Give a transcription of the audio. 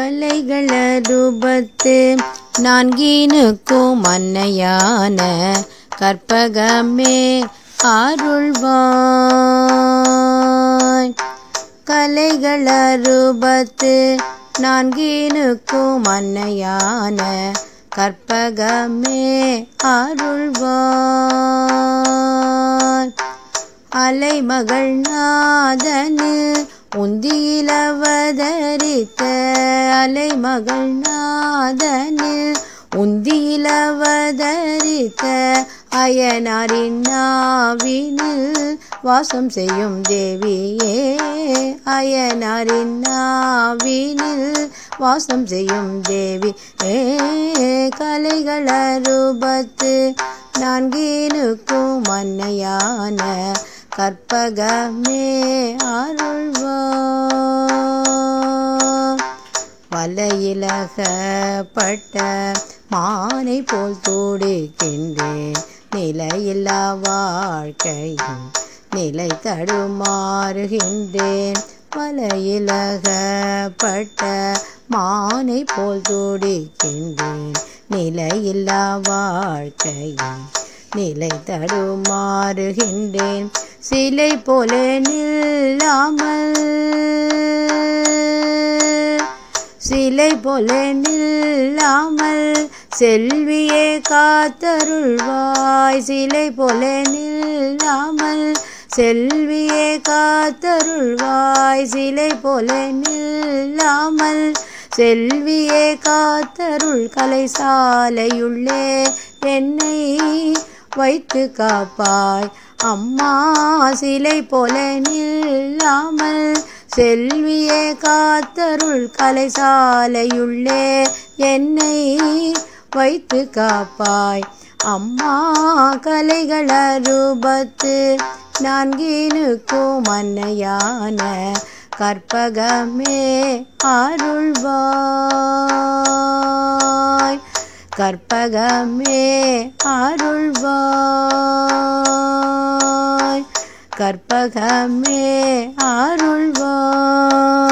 கலைகளறுபத்து நான்கினுக்கும் அன்னையான கற்பகமே அருள்வாய். கலைகளறுபத்து நான்கினுக்கும் அன்னையான கற்பகமே அருள்வாய். அலைமகள் நாதனில் உந்தியிலவதரித்த அலைமகள் நாதனில் உந்தியிலவதரித்த அயனாரின் நாவினில் வாசம் செய்யும் தேவியே. அயனாரின் நாவினில் வாசம் செய்யும் தேவி கலைகளறுபத்து நான்கினுக்கும் அன்னையான கற்பகமே அருள்வாய். வலையிலகப்பட்ட மானை போல் துடிக்கின்றேன், நிலையில்லா வாழ்க்கையின் நிலை தடுமாறுகின்றேன். வலையிலகப்பட்ட மானை போல் துடிக்கின்றேன், நிலையில்லா வாழ்க்கையின் நிலை தடுமாறுகின்றேன். சிலை போல நில்லாமல் சிலை போல நில்லாமல் செல்வியே காத்தருள்வாய். சிலை போல நில்லாமல் செல்வியே காத்தருள்வாய். சிலை போல நில்லாமல் செல்வியே காத்தருள். கலைசாலையுள்ளே என்னை வைத்து காப்பாய் அம்மா. சிலை போல நில்லாமல் செல்வியே காத்தருள். கலைசாலையுள்ளே என்னை வைத்து காப்பாய் அம்மா. கலைகளறுபத்து நான்கினுக்கும் அன்னையான கற்பகமே அருள்வாய். கற்பகமே அருள்வாய். கற்பகமே அருள்வாய்.